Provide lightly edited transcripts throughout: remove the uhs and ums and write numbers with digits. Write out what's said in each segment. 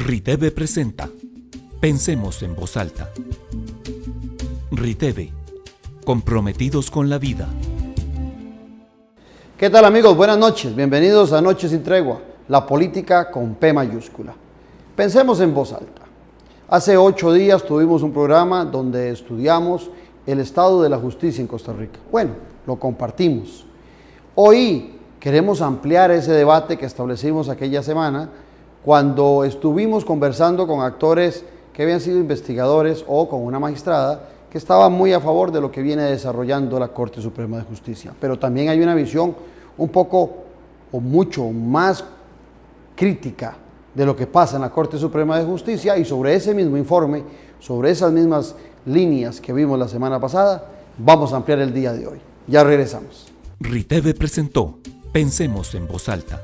RITEVE presenta Pensemos en voz alta. RITEVE, comprometidos con la vida. ¿Qué tal, amigos? Buenas noches. Bienvenidos a Noche sin Tregua, la política con P mayúscula. Pensemos en voz alta. Hace 8 días tuvimos un programa donde estudiamos el estado de la justicia en Costa Rica. Bueno, lo compartimos. Hoy queremos ampliar ese debate que establecimos aquella semana cuando estuvimos conversando con actores que habían sido investigadores o con una magistrada que estaba muy a favor de lo que viene desarrollando la Corte Suprema de Justicia. Pero también hay una visión un poco o mucho más crítica de lo que pasa en la Corte Suprema de Justicia, y sobre ese mismo informe, sobre esas mismas líneas que vimos la semana pasada, vamos a ampliar el día de hoy. Ya regresamos. RITEVE presentó Pensemos en voz alta.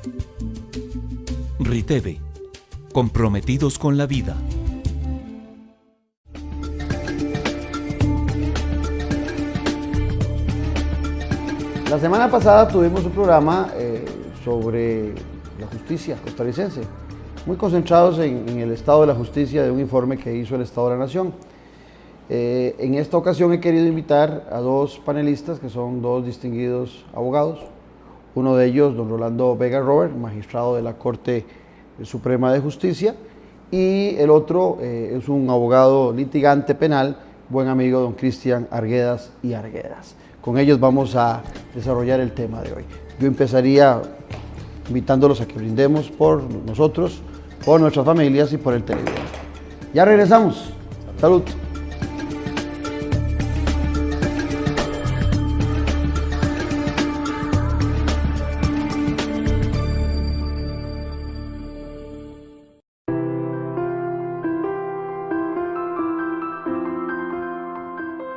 RITEVE, comprometidos con la vida. La semana pasada tuvimos un programa sobre la justicia costarricense, muy concentrados en el estado de la justicia de un informe que hizo el Estado de la Nación. En esta ocasión he querido invitar a 2 panelistas que son 2 distinguidos abogados. Uno de ellos, don Rolando Vega Robert, magistrado de la Corte Suprema de Justicia, y el otro es un abogado litigante penal, buen amigo, don Cristian Arguedas y Arguedas. Con ellos vamos a desarrollar el tema de hoy. Yo empezaría invitándolos a que brindemos por nosotros, por nuestras familias y por el televidente. Ya regresamos. Salud.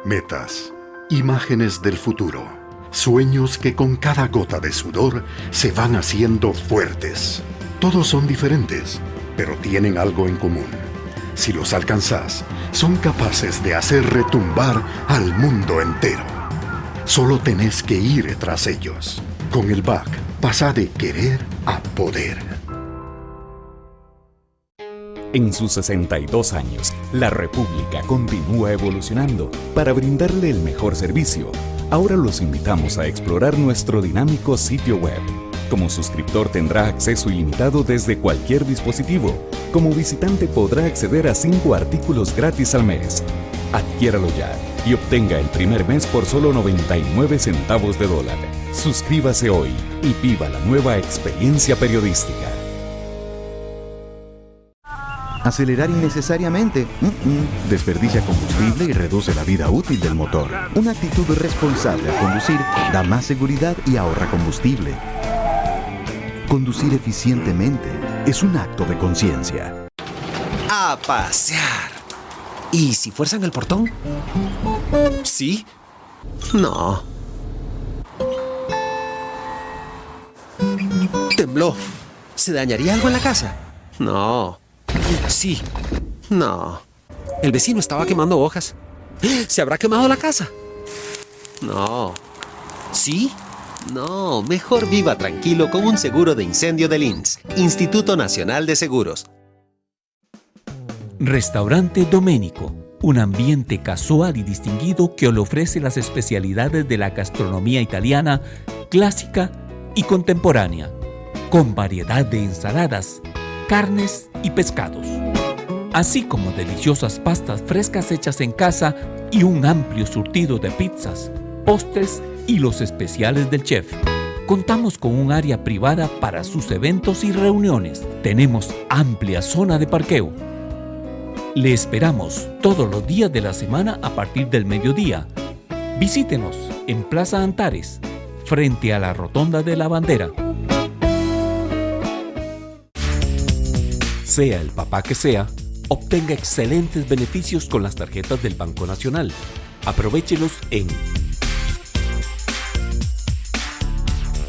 Metas, imágenes del futuro, sueños que con cada gota de sudor se van haciendo fuertes. Todos son diferentes, pero tienen algo en común. Si los alcanzás, son capaces de hacer retumbar al mundo entero. Solo tenés que ir tras ellos. Con el BAC, pasa de querer a poder. En sus 62 años, la República continúa evolucionando para brindarle el mejor servicio. Ahora los invitamos a explorar nuestro dinámico sitio web. Como suscriptor tendrá acceso ilimitado desde cualquier dispositivo. Como visitante podrá acceder a 5 artículos gratis al mes. Adquiéralo ya y obtenga el primer mes por solo 99 centavos de dólar. Suscríbase hoy y viva la nueva experiencia periodística. Acelerar innecesariamente desperdicia combustible y reduce la vida útil del motor. Una actitud responsable al conducir da más seguridad y ahorra combustible. Conducir eficientemente es un acto de conciencia. A pasear. ¿Y si fuerzan el portón? ¿Sí? No. Tembló. ¿Se dañaría algo en la casa? No. Sí. No. El vecino estaba quemando hojas. ¿Se habrá quemado la casa? No. ¿Sí? No. Mejor viva tranquilo con un seguro de incendio del INS, Instituto Nacional de Seguros. Restaurante Doménico, un ambiente casual y distinguido que le ofrece las especialidades de la gastronomía italiana, clásica y contemporánea, con variedad de ensaladas, carnes y pescados, así como deliciosas pastas frescas hechas en casa y un amplio surtido de pizzas, postres y los especiales del chef. Contamos con un área privada para sus eventos y reuniones. Tenemos amplia zona de parqueo. Le esperamos todos los días de la semana a partir del mediodía. Visítenos en Plaza Antares, frente a la Rotonda de la Bandera. Sea el papá que sea, obtenga excelentes beneficios con las tarjetas del Banco Nacional. Aprovéchelos en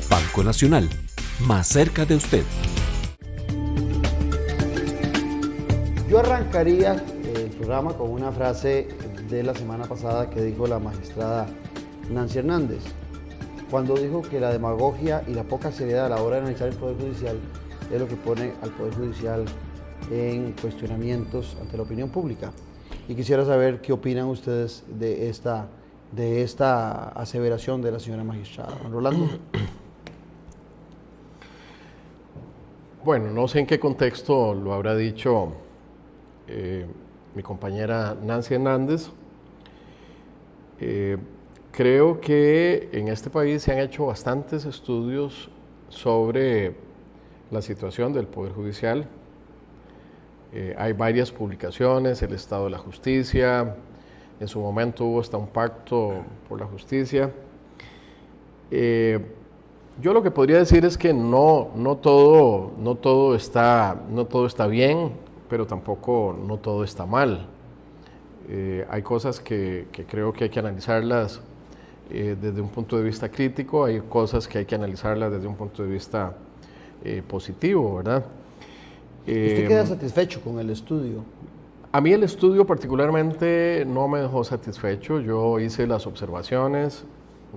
Banco Nacional, más cerca de usted. Yo arrancaría el programa con una frase de la semana pasada que dijo la magistrada Nancy Hernández, cuando dijo que la demagogia y la poca seriedad a la hora de analizar el Poder Judicial es lo que pone al Poder Judicial en cuestionamientos ante la opinión pública. Y quisiera saber qué opinan ustedes de esta aseveración de la señora magistrada. Don Rolando. Bueno, no sé en qué contexto lo habrá dicho mi compañera Nancy Hernández. Creo que en este país se han hecho bastantes estudios sobre la situación del Poder Judicial. Hay varias publicaciones, el estado de la justicia, en su momento hubo hasta un pacto por la justicia. Yo lo que podría decir es que no todo está bien, pero tampoco no todo está mal. Hay cosas que creo que hay que analizarlas desde un punto de vista crítico, hay cosas que hay que analizarlas desde un punto de vista positivo, ¿verdad? ¿Usted queda satisfecho con el estudio? A mí el estudio particularmente no me dejó satisfecho. Yo hice las observaciones,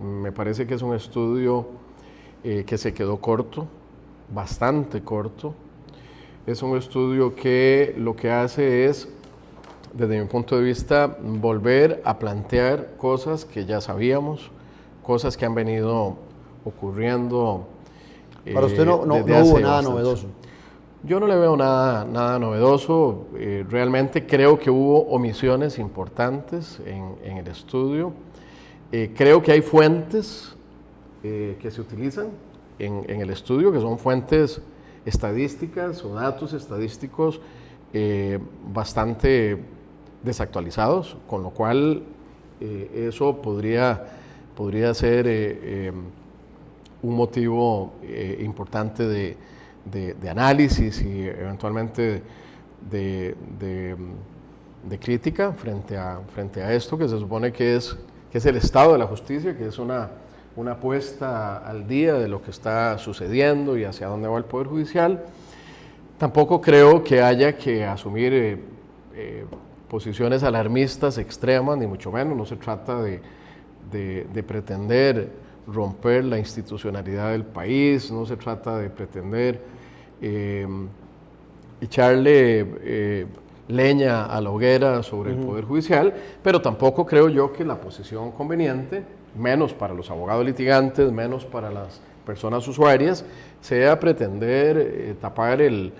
me parece que es un estudio que se quedó corto, bastante corto. Es un estudio que lo que hace es, desde mi punto de vista, volver a plantear cosas que ya sabíamos, cosas que han venido ocurriendo. Para usted no hubo nada novedoso. Yo no le veo nada novedoso. Realmente creo que hubo omisiones importantes en el estudio. Creo que hay fuentes que se utilizan en el estudio, que son fuentes estadísticas o datos estadísticos bastante desactualizados, con lo cual eso podría ser un motivo importante de análisis y eventualmente de crítica frente a esto que se supone que es el estado de la justicia, que es una puesta al día de lo que está sucediendo y hacia dónde va el Poder Judicial. Tampoco creo que haya que asumir posiciones alarmistas extremas, ni mucho menos. No se trata de pretender romper la institucionalidad del país, no se trata de pretender echarle leña a la hoguera sobre el Poder Judicial, pero tampoco creo yo que la posición conveniente, menos para los abogados litigantes, menos para las personas usuarias, sea pretender tapar el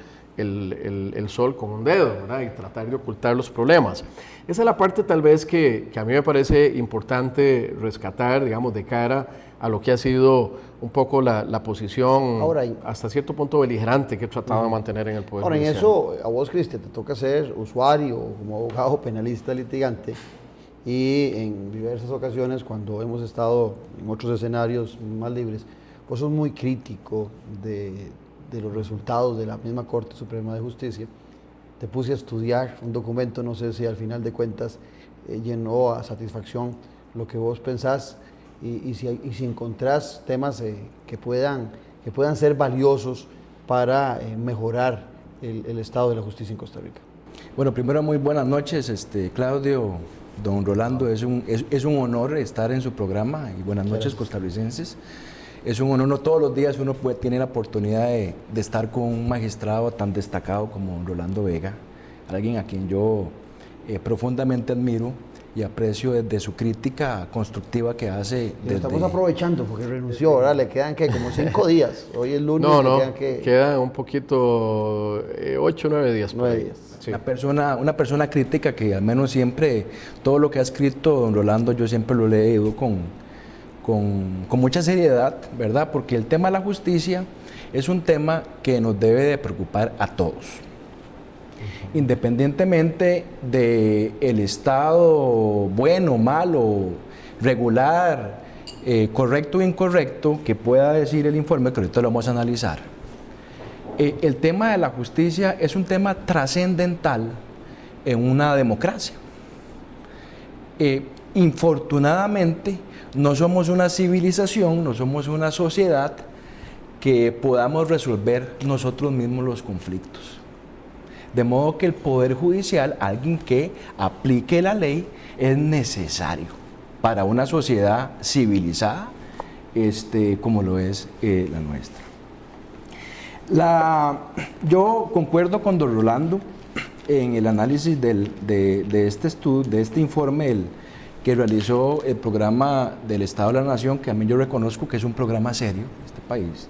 sol con un dedo, ¿verdad? Y tratar de ocultar los problemas. Esa es la parte tal vez que a mí me parece importante rescatar, digamos, de cara a lo que ha sido un poco la posición ahora, hasta cierto punto beligerante que he tratado de mantener en el Poder Judicial. En eso, a vos, Cristian, te toca ser usuario como abogado penalista litigante, y en diversas ocasiones cuando hemos estado en otros escenarios más libres, vos sos muy crítico de los resultados de la misma Corte Suprema de Justicia. Te puse a estudiar un documento, no sé si al final de cuentas llenó a satisfacción lo que vos pensás, y si encontrás temas que puedan ser valiosos para mejorar el estado de la justicia en Costa Rica. Bueno, primero muy buenas noches, Claudio, don Rolando, es un honor estar en su programa, y buenas noches, costarricenses. Es un honor, no todos los días uno tiene la oportunidad de estar con un magistrado tan destacado como don Rolando Vega, alguien a quien yo profundamente admiro y aprecio desde su crítica constructiva que hace. Lo estamos aprovechando porque renunció, ¿verdad? Le quedan como 5 días, hoy es lunes. Quedan un poquito, 8 o 9 días. 9 días. Sí. Una persona crítica que al menos siempre, todo lo que ha escrito don Rolando, yo siempre lo he leído con mucha seriedad, ¿verdad? Porque el tema de la justicia es un tema que nos debe de preocupar a todos, independientemente del estado bueno, malo, regular, correcto o incorrecto que pueda decir el informe, que ahorita lo vamos a analizar. El tema de la justicia es un tema trascendental en una democracia. Infortunadamente, no somos una civilización, no somos una sociedad que podamos resolver nosotros mismos los conflictos. De modo que el Poder Judicial, alguien que aplique la ley, es necesario para una sociedad civilizada como lo es la nuestra. Yo concuerdo con don Rolando en el análisis de este estudio, de este informe que realizó el programa del Estado de la Nación, que a mí yo reconozco que es un programa serio en este país,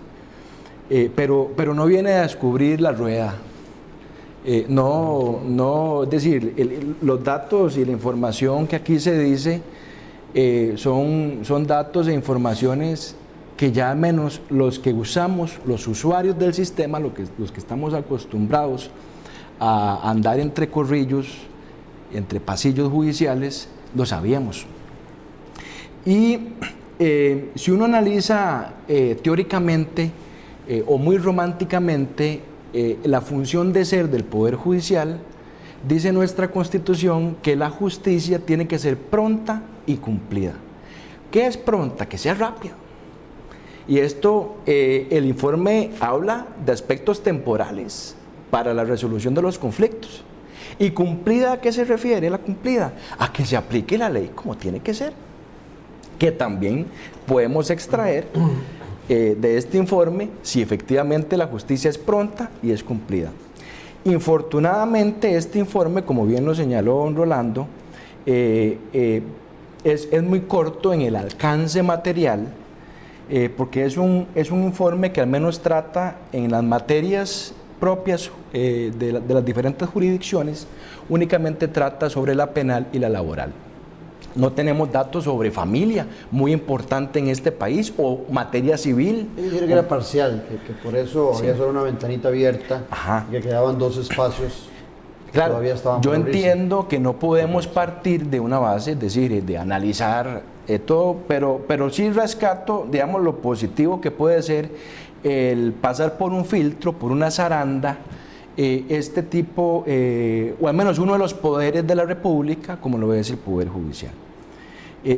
pero no viene a descubrir la rueda. Es decir, los datos y la información que aquí se dice son datos e informaciones que ya al menos los que usamos, los usuarios del sistema, los que estamos acostumbrados a andar entre corrillos, entre pasillos judiciales, lo sabíamos. Y si uno analiza teóricamente o muy románticamente la función de ser del Poder Judicial, dice nuestra Constitución que la justicia tiene que ser pronta y cumplida. ¿Qué es pronta? Que sea rápida. Y esto, el informe habla de aspectos temporales para la resolución de los conflictos. ¿Y cumplida a qué se refiere la cumplida? A que se aplique la ley como tiene que ser. Que también podemos extraer de este informe si efectivamente la justicia es pronta y es cumplida. Infortunadamente este informe, como bien lo señaló don Rolando, es muy corto en el alcance material, porque es un informe que al menos trata en las materias propias de las diferentes jurisdicciones, únicamente trata sobre la penal y la laboral. No tenemos datos sobre familia, muy importante en este país, o materia civil. Yo diría que era parcial, que por eso había solo una ventanita abierta, y que quedaban dos espacios que todavía estaban por abrirse. Entiendo que no podemos partir de una base, es decir, de analizar todo, pero sí rescato, digamos, lo positivo que puede ser el pasar por un filtro, por una zaranda, este tipo, o al menos uno de los poderes de la República, como lo es el Poder Judicial.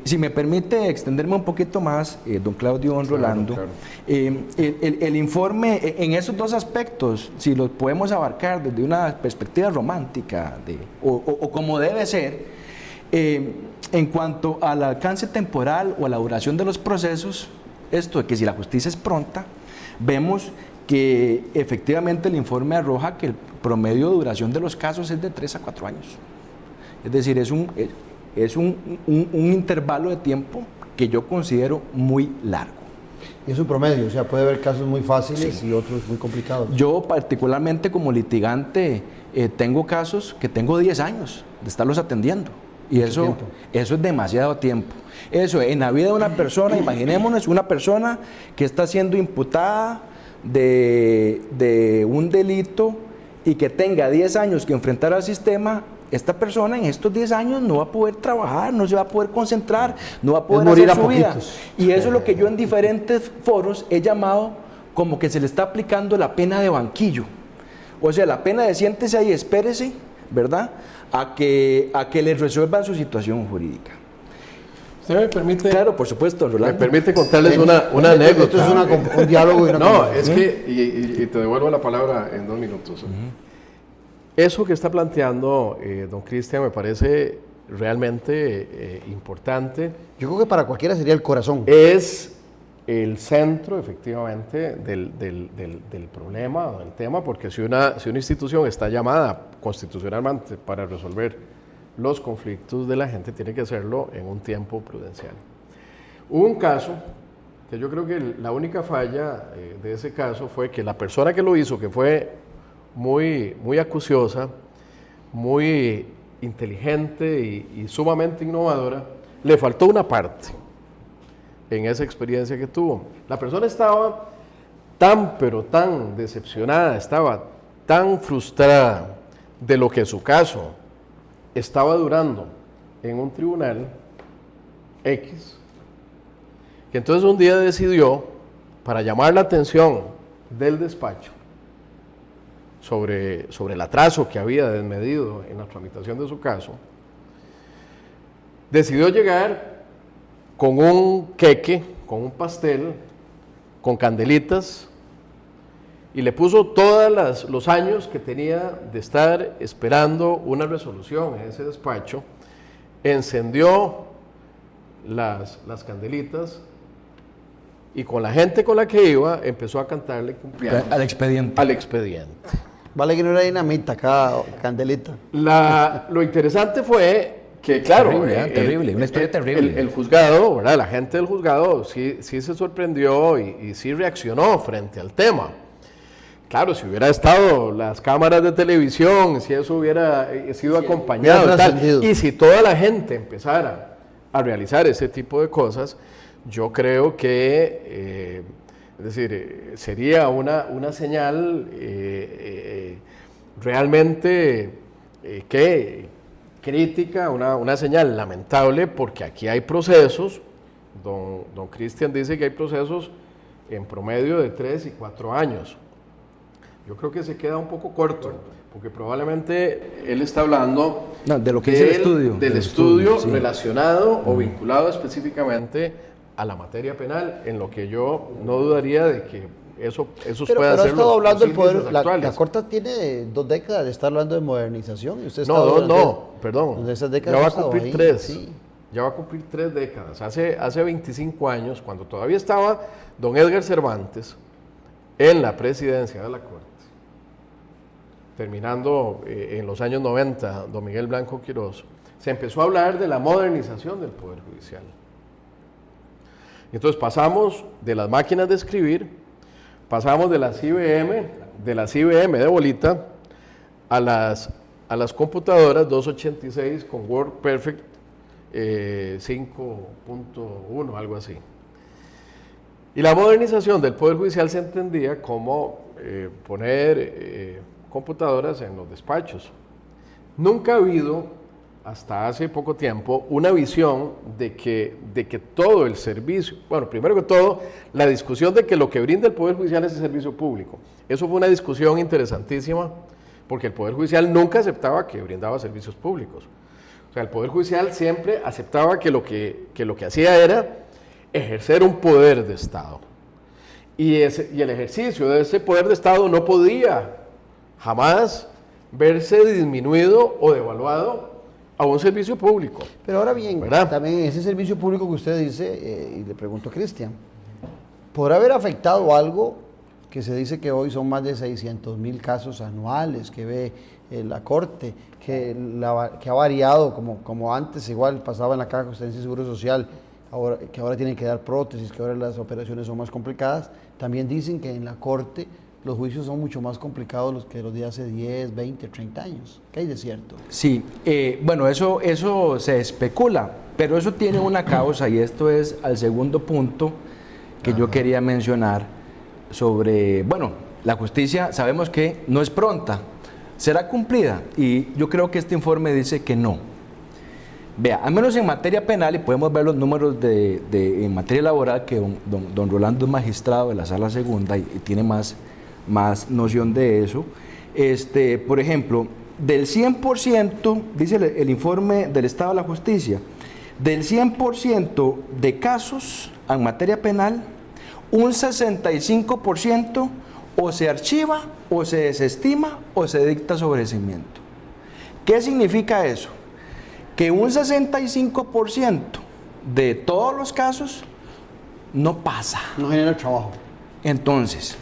Si me permite extenderme un poquito más, don Claudio, don Rolando, claro. El informe, en esos dos aspectos, si los podemos abarcar desde una perspectiva romántica, o como debe ser, en cuanto al alcance temporal o a la duración de los procesos, esto de que si la justicia es pronta, vemos que efectivamente el informe arroja que el promedio de duración de los casos es de 3 a 4 años. Es decir, es un intervalo de tiempo que yo considero muy largo. Y es un promedio, o sea, puede haber casos muy fáciles y otros muy complicados. Yo particularmente como litigante tengo casos que tengo 10 años de estarlos atendiendo. Y eso es demasiado tiempo. Eso, en la vida de una persona, imaginémonos una persona que está siendo imputada de un delito y que tenga 10 años que enfrentar al sistema. Esta persona en estos 10 años no va a poder trabajar, no se va a poder concentrar, no va a poder hacer su vida. Y eso es lo que yo en diferentes foros he llamado como que se le está aplicando la pena de banquillo. O sea, la pena de siéntese ahí, espérese, ¿verdad?, a que le resuelvan su situación jurídica. ¿Usted me permite? Claro, por supuesto, Rolando. Me permite contarles una anécdota. Esto es un diálogo y una conversación. Es que, y te devuelvo la palabra en 2 minutos. Eso que está planteando don Cristian me parece realmente importante. Yo creo que para cualquiera sería el corazón. Es el centro, efectivamente, del problema o del tema, porque si una institución está llamada constitucionalmente para resolver los conflictos de la gente, tiene que hacerlo en un tiempo prudencial. Hubo un caso que yo creo que la única falla de ese caso fue que la persona que lo hizo, que fue muy acuciosa, muy inteligente y sumamente innovadora, le faltó una parte en esa experiencia que tuvo. La persona estaba pero tan decepcionada, estaba tan frustrada de lo que su caso estaba durando en un tribunal X, que entonces un día decidió, para llamar la atención del despacho sobre el atraso que había desmedido en la tramitación de su caso, decidió llegar con un queque, con un pastel, con candelitas, y le puso todos los años que tenía de estar esperando una resolución en ese despacho, encendió las candelitas, y con la gente con la que iba empezó a cantarle cumpleaños Al expediente. al expediente. Vale que no era dinamita cada candelita. Lo interesante fue que, claro, Terrible, una historia terrible. El juzgado, ¿verdad? La gente del juzgado sí se sorprendió y sí reaccionó frente al tema. Claro, si hubiera estado las cámaras de televisión, si eso hubiera sido acompañado hubiera y tal, trascendido. y si toda la gente empezara a realizar ese tipo de cosas, yo creo que, es decir, sería una señal realmente crítica, una señal lamentable, porque aquí hay procesos, don Cristian dice que hay procesos en promedio de 3 y 4 años. Yo creo que se queda un poco corto, porque probablemente él está hablando de lo que es el estudio. Del estudio sí. relacionado o vinculado específicamente a la materia penal, en lo que yo no dudaría de que eso Pero pueda ha ser estado hablando del poder. índices La actuales. Corte tiene 2 décadas de estar hablando de modernización. Y usted está perdón. desde esas Ya décadas va ha a estado cumplir ahí, 3. sí. Ya va a cumplir 3 décadas. Hace 25 años, cuando todavía estaba don Edgar Cervantes en la presidencia de la Corte, terminando en los años 90, don Miguel Blanco Quirós, se empezó a hablar de la modernización del Poder Judicial. Entonces pasamos de las máquinas de escribir, pasamos de las IBM de bolita, a las computadoras 286 con WordPerfect 5.1, algo así. Y la modernización del Poder Judicial se entendía como poner computadoras en los despachos. Nunca ha habido, hasta hace poco tiempo, una visión de que todo el servicio, bueno, primero que todo, la discusión de que lo que brinda el Poder Judicial es el servicio público. Eso fue una discusión interesantísima, porque el Poder Judicial nunca aceptaba que brindaba servicios públicos. O sea, el Poder Judicial siempre aceptaba que lo que hacía era ejercer un poder de Estado. Y el ejercicio de ese poder de Estado no podía jamás verse disminuido o devaluado a un servicio público. Pero ahora bien, ¿verdad? también ese servicio público que usted dice, y le pregunto a Cristian, ¿podrá haber afectado algo que se dice que hoy son más de 600,000 casos anuales que ve la Corte, que ha variado, como antes igual pasaba en la Caja Costarricense de Seguro Social, que ahora tienen que dar prótesis, que ahora las operaciones son más complicadas? También dicen que en la Corte los juicios son mucho más complicados que los de hace 10, 20, 30 años. ¿Qué hay de cierto? Sí, bueno, eso se especula, pero eso tiene una causa, y esto es al segundo punto que yo quería mencionar sobre, bueno, la justicia sabemos que no es pronta, será cumplida, y yo creo que este informe dice que no. Vea, al menos en materia penal, y podemos ver los números en materia laboral, que don Rolando es magistrado de la Sala Segunda y tiene más noción de eso. Por ejemplo, del 100%, dice el informe del Estado de la Justicia, del 100% de casos en materia penal, un 65% o se archiva, o se desestima, o se dicta sobreseimiento. ¿Qué significa eso? Que un 65% de todos los casos no pasa. No genera trabajo. Entonces,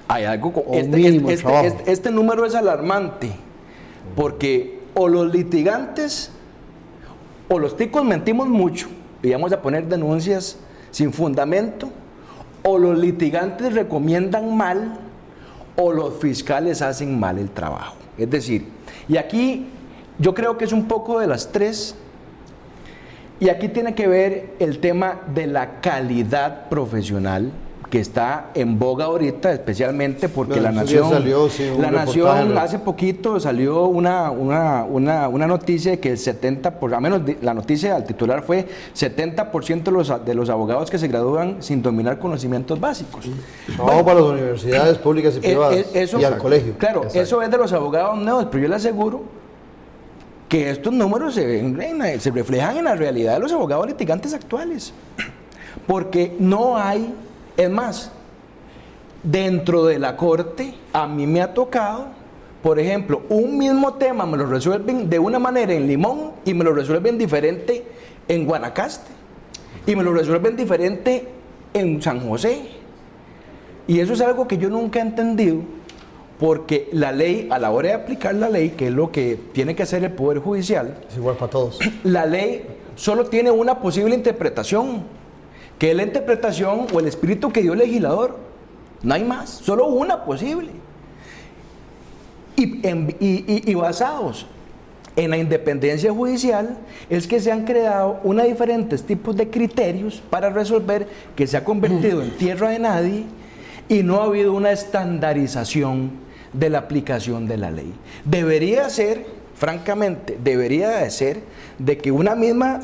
hay algo con este número es alarmante, porque o los litigantes o los ticos mentimos mucho y vamos a poner denuncias sin fundamento, o los litigantes recomiendan mal, o los fiscales hacen mal el trabajo. Es decir, y aquí yo creo que es un poco de las tres, y aquí tiene que ver el tema de la calidad profesional, que está en boga ahorita, especialmente porque La Nación hace poquito salió una noticia de que el 70%, al menos la noticia al titular fue 70% de los abogados que se gradúan sin dominar conocimientos básicos. Trabajo para las universidades públicas y privadas y al colegio. Claro, exacto. Eso es de los abogados nuevos, pero yo le aseguro que estos números se reflejan en la realidad de los abogados litigantes actuales, porque no hay. Es más, dentro de la Corte, a mí me ha tocado, por ejemplo, un mismo tema me lo resuelven de una manera en Limón y me lo resuelven diferente en Guanacaste, y me lo resuelven diferente en San José. Y eso es algo que yo nunca he entendido, porque la ley, a la hora de aplicar la ley, que es lo que tiene que hacer el Poder Judicial, Es igual para todos. la ley solo tiene una posible interpretación, que es la interpretación o el espíritu que dio el legislador. No hay más, solo una posible. Y basados en la independencia judicial es que se han creado diferentes tipos de criterios para resolver, que se ha convertido en tierra de nadie, y no ha habido una estandarización de la aplicación de la ley. Debería ser, francamente, de que un mismo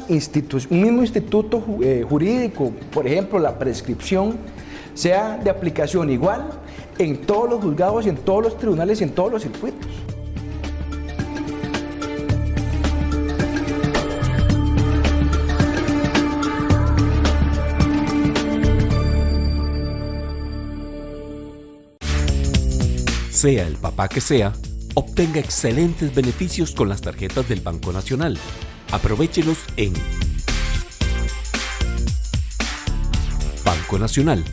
instituto jurídico, por ejemplo la prescripción, sea de aplicación igual en todos los juzgados y en todos los tribunales y en todos los circuitos. Sea el papá que sea, obtenga excelentes beneficios con las tarjetas del Banco Nacional. Aprovéchelos en Banco Nacional,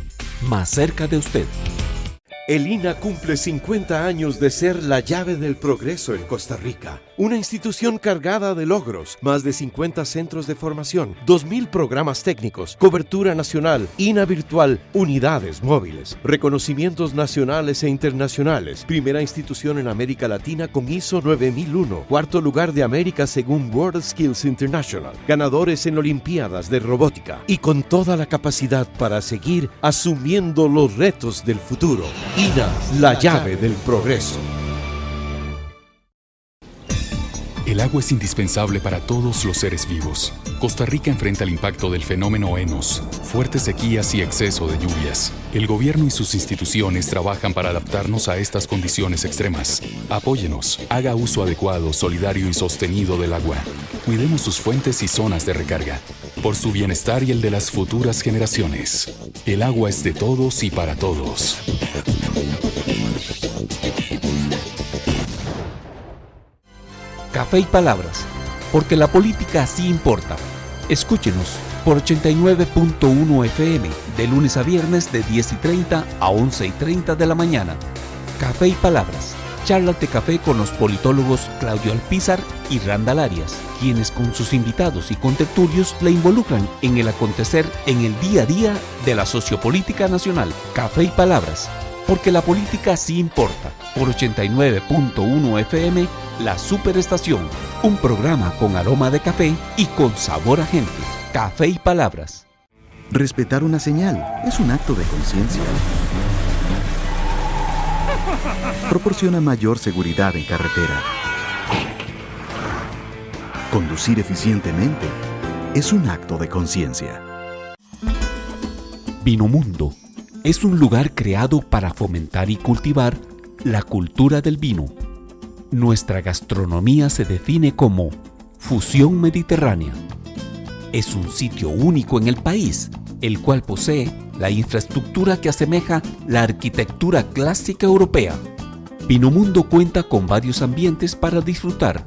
más cerca de usted. El INA cumple 50 años de ser la llave del progreso en Costa Rica. Una institución cargada de logros, más de 50 centros de formación, 2.000 programas técnicos, cobertura nacional, INA virtual, unidades móviles, reconocimientos nacionales e internacionales, primera institución en América Latina con ISO 9001, cuarto lugar de América según World Skills International, ganadores en Olimpiadas de Robótica y con toda la capacidad para seguir asumiendo los retos del futuro. INA, la llave del progreso. El agua es indispensable para todos los seres vivos. Costa Rica enfrenta el impacto del fenómeno ENOS, fuertes sequías y exceso de lluvias. El gobierno y sus instituciones trabajan para adaptarnos a estas condiciones extremas. Apóyenos, haga uso adecuado, solidario y sostenido del agua. Cuidemos sus fuentes y zonas de recarga. Por su bienestar y el de las futuras generaciones. El agua es de todos y para todos. Café y palabras, porque la política sí importa. Escúchenos por 89.1 FM, de lunes a viernes de 10:30 a 11:30 de la mañana. Café y palabras, charlas de café con los politólogos Claudio Alpizar y Randall Arias, quienes con sus invitados y contertulios la involucran en el acontecer en el día a día de la sociopolítica nacional. Café y palabras, porque la política sí importa. Por 89.1 FM, La Superestación, un programa con aroma de café y con sabor a gente. Café y palabras. Respetar una señal es un acto de conciencia. Proporciona mayor seguridad en carretera. Conducir eficientemente es un acto de conciencia. Vinomundo es un lugar creado para fomentar y cultivar la cultura del vino. Nuestra gastronomía se define como fusión mediterránea. Es un sitio único en el país, el cual posee la infraestructura que asemeja la arquitectura clásica europea. Vinomundo cuenta con varios ambientes para disfrutar: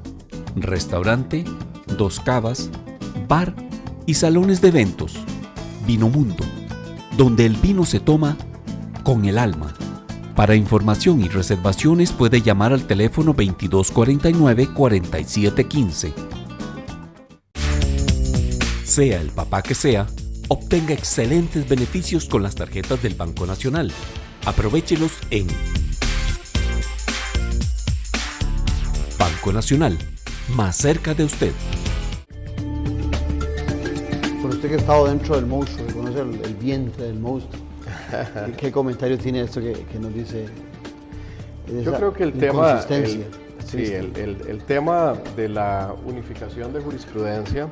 restaurante, 2 cavas, bar y salones de eventos. Vinomundo, donde el vino se toma con el alma. Para información y reservaciones puede llamar al teléfono 2249-4715. Sea el papá que sea, obtenga excelentes beneficios con las tarjetas del Banco Nacional. Aprovéchelos en Banco Nacional, más cerca de usted. Por usted que ha estado dentro del monstruo, que conoce el vientre del monstruo, ¿qué comentario tiene esto que nos dice? Yo creo que el tema de la unificación de jurisprudencia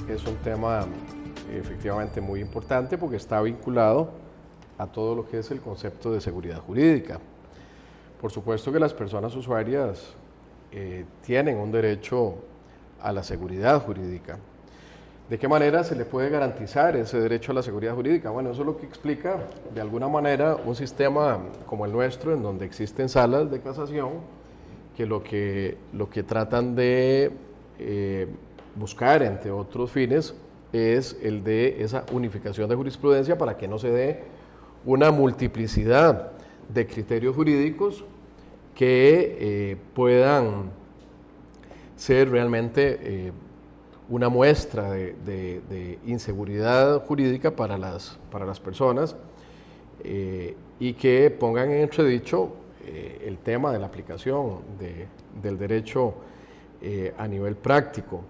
es un tema efectivamente muy importante porque está vinculado a todo lo que es el concepto de seguridad jurídica. Por supuesto que las personas usuarias tienen un derecho a la seguridad jurídica. ¿De qué manera se le puede garantizar ese derecho a la seguridad jurídica? Bueno, eso es lo que explica de alguna manera un sistema como el nuestro, en donde existen salas de casación que lo que tratan de buscar, entre otros fines, es el de esa unificación de jurisprudencia para que no se dé una multiplicidad de criterios jurídicos que puedan ser realmente una muestra de inseguridad jurídica para las personas y que pongan en entredicho el tema de la aplicación del derecho a nivel práctico.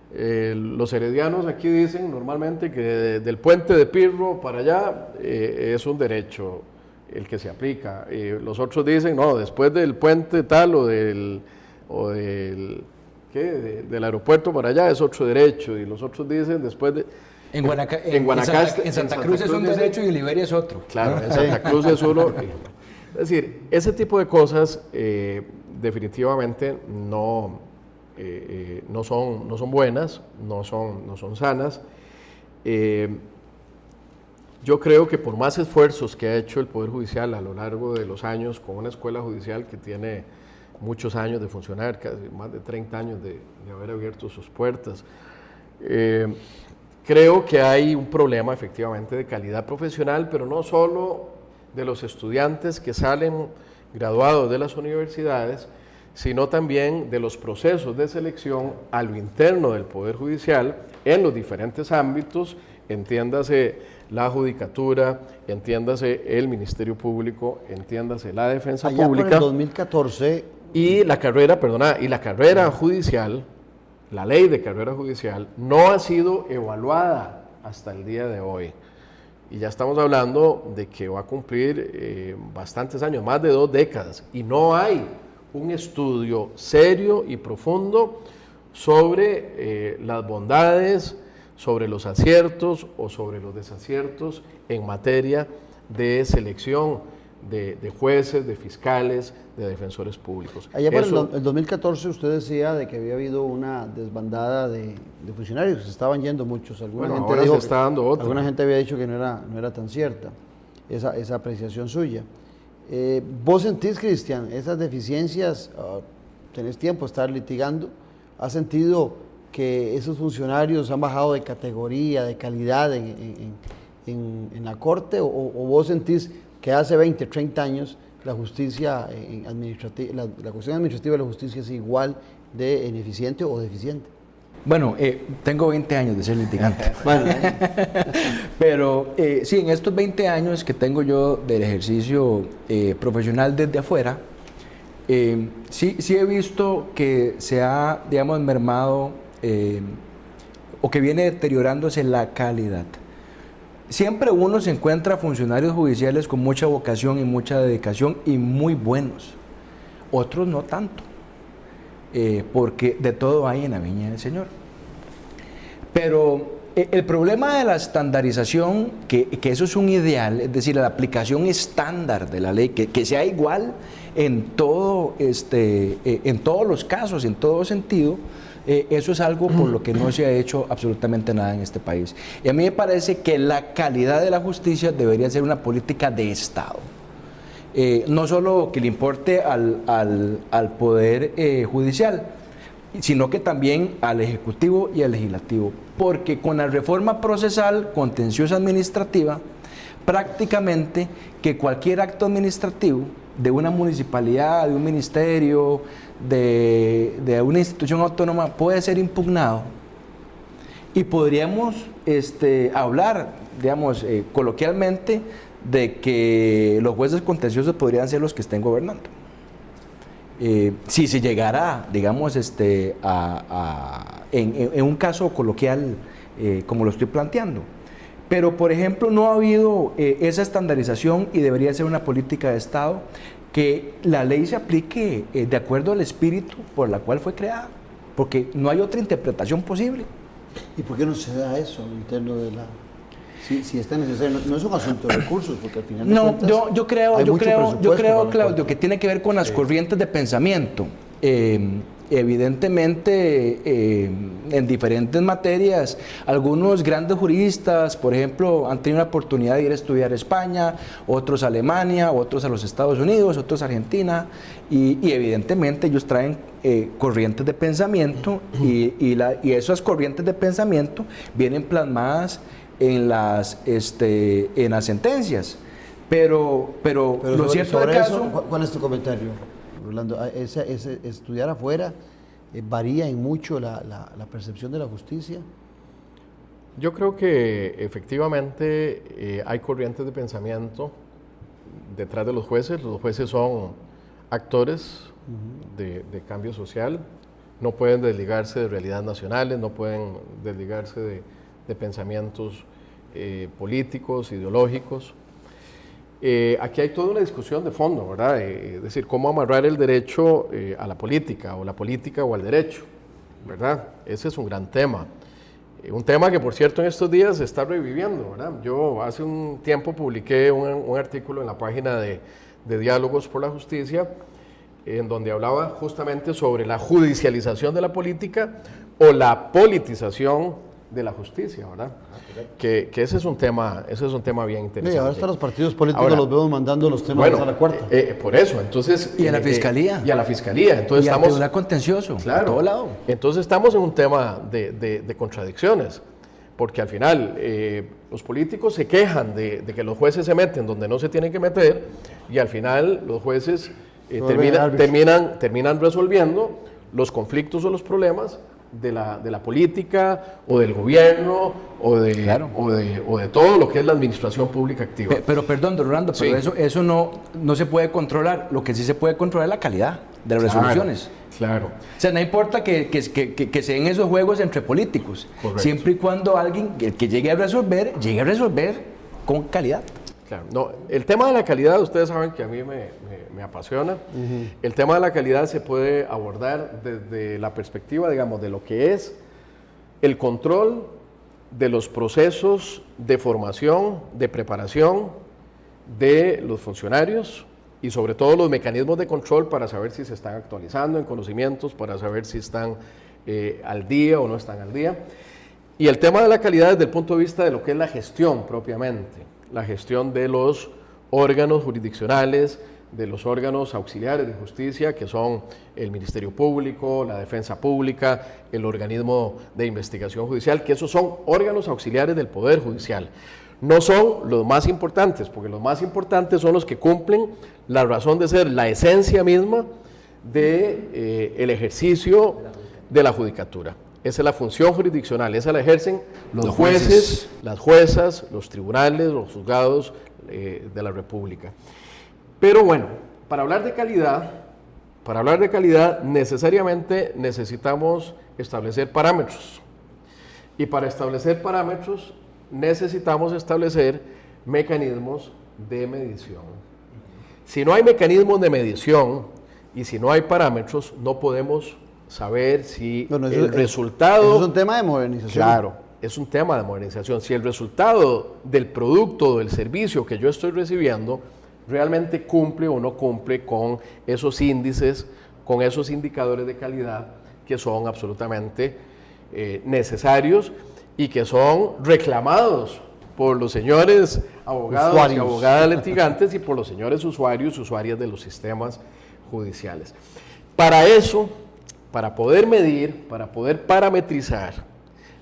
Los heredianos aquí dicen normalmente que del puente de Pirro para allá es un derecho el que se aplica. Los otros dicen, no, después del puente tal del aeropuerto para allá es otro derecho. Y los otros dicen después de... En Santa Cruz es un derecho y en Liberia es otro. Claro, en Santa Cruz es uno. Es decir, ese tipo de cosas definitivamente no son buenas, no son sanas. Yo creo que por más esfuerzos que ha hecho el Poder Judicial a lo largo de los años, con una escuela judicial que tiene muchos años de funcionar, casi más de 30 años de haber abierto sus puertas, creo que hay un problema efectivamente de calidad profesional, pero no solo de los estudiantes que salen graduados de las universidades, sino también de los procesos de selección a lo interno del Poder Judicial en los diferentes ámbitos, entiéndase la judicatura, entiéndase el Ministerio Público, entiéndase la Defensa Allá Pública. Por el 2014... Y la carrera judicial, la ley de carrera judicial, no ha sido evaluada hasta el día de hoy. Y ya estamos hablando de que va a cumplir bastantes años, más de 2 décadas, y no hay un estudio serio y profundo sobre las bondades, sobre los aciertos o sobre los desaciertos en materia de selección de jueces, de fiscales, de defensores públicos. Allá por el 2014 usted decía de que había habido una desbandada de funcionarios, se estaban yendo muchos. Alguna gente ahora dijo se está dando otra. Alguna gente había dicho que no era tan cierta esa apreciación suya. ¿Vos sentís, Cristian, esas deficiencias, tenés tiempo de estar litigando, has sentido que esos funcionarios han bajado de categoría, de calidad en la Corte, o vos sentís que hace 20, 30 años la justicia administrativa, la cuestión administrativa de la justicia es igual de ineficiente o deficiente? Bueno, tengo 20 años de ser litigante. Pero sí, en estos 20 años que tengo yo del ejercicio profesional desde afuera, sí he visto que se ha, digamos, mermado o que viene deteriorándose la calidad. Siempre uno se encuentra funcionarios judiciales con mucha vocación y mucha dedicación y muy buenos, otros no tanto, porque de todo hay en la viña del Señor. Pero el problema de la estandarización, que eso es un ideal, es decir, la aplicación estándar de la ley, que sea igual en todos los casos, en todo sentido, eso es algo por lo que no se ha hecho absolutamente nada en este país. Y a mí me parece que la calidad de la justicia debería ser una política de Estado. No solo que le importe al Poder Judicial, sino que también al Ejecutivo y al Legislativo. Porque con la reforma procesal contenciosa administrativa, prácticamente que cualquier acto administrativo de una municipalidad, de un ministerio, de una institución autónoma puede ser impugnado y podríamos hablar, digamos, coloquialmente, de que los jueces contenciosos podrían ser los que estén gobernando. Si se llegara, digamos, en un caso coloquial como lo estoy planteando. Pero, por ejemplo, no ha habido esa estandarización y debería ser una política de Estado que la ley se aplique de acuerdo al espíritu por la cual fue creada, porque no hay otra interpretación posible. ¿Y por qué no se da eso al interno de la...? Si está necesario, no es un asunto de recursos, porque al final de cuentas, yo creo, Claudio, que tiene que ver con las corrientes de pensamiento. evidentemente, en diferentes materias, algunos grandes juristas, por ejemplo, han tenido la oportunidad de ir a estudiar a España, otros a Alemania, otros a los Estados Unidos, otros a Argentina, y evidentemente ellos traen corrientes de pensamiento y esas corrientes de pensamiento vienen plasmadas en las sentencias. Pero lo cierto del caso... ¿Cuál es tu comentario, Rolando? Estudiar afuera varía en mucho la percepción de la justicia. Yo creo que efectivamente hay corrientes de pensamiento detrás de los jueces. Los jueces son actores de cambio social, no pueden desligarse de realidades nacionales, no pueden desligarse de pensamientos políticos, ideológicos. Aquí hay toda una discusión de fondo, ¿verdad? Es decir, cómo amarrar el derecho a la política o al derecho, ¿verdad? Ese es un gran tema. Un tema que, por cierto, en estos días se está reviviendo, ¿verdad? Yo hace un tiempo publiqué un artículo en la página de Diálogos por la Justicia, en donde hablaba justamente sobre la judicialización de la política o la politización de la justicia, ¿verdad? Que ese es un tema bien interesante. Sí, ahora están los partidos políticos, los vemos mandando los temas a la cuarta. Por eso, entonces... Y a la fiscalía. Y a la fiscalía. Entonces y estamos... al tribunal contencioso, claro, a todo lado. Entonces estamos en un tema de contradicciones, porque al final los políticos se quejan de que los jueces se meten donde no se tienen que meter, y al final los jueces terminan resolviendo los conflictos o los problemas de la política o del gobierno o de todo lo que es la administración pública activa. Pero perdón, don Rolando, pero sí, eso no se puede controlar. Lo que sí se puede controlar es la calidad de las resoluciones. Claro. O sea, no importa que se den esos juegos entre políticos. Correcto. Siempre y cuando alguien que llegue a resolver con calidad. Claro, no, el tema de la calidad, ustedes saben que a mí me apasiona. El tema de la calidad se puede abordar desde la perspectiva, digamos, de lo que es el control de los procesos de formación, de preparación de los funcionarios y sobre todo los mecanismos de control para saber si se están actualizando en conocimientos, para saber si están al día o no están al día. Y el tema de la calidad desde el punto de vista de lo que es la gestión propiamente. La gestión de los órganos jurisdiccionales, de los órganos auxiliares de justicia, que son el Ministerio Público, la Defensa Pública, el organismo de investigación judicial, que esos son órganos auxiliares del Poder Judicial. No son los más importantes, porque los más importantes son los que cumplen la razón de ser, la esencia misma del ejercicio de la judicatura. Esa es la función jurisdiccional, esa la ejercen los jueces, las juezas, los tribunales, los juzgados de la República. Pero bueno, para hablar de calidad necesariamente necesitamos establecer parámetros. Y para establecer parámetros necesitamos establecer mecanismos de medición. Si no hay mecanismos de medición y si no hay parámetros, no podemos saber si el resultado... Eso es un tema de modernización. Claro, es un tema de modernización. Si el resultado del producto o del servicio que yo estoy recibiendo realmente cumple o no cumple con esos índices, con esos indicadores de calidad que son absolutamente necesarios y que son reclamados por los señores abogados y abogadas litigantes y por los señores usuarios y usuarias de los sistemas judiciales. Para eso, para poder medir, para poder parametrizar,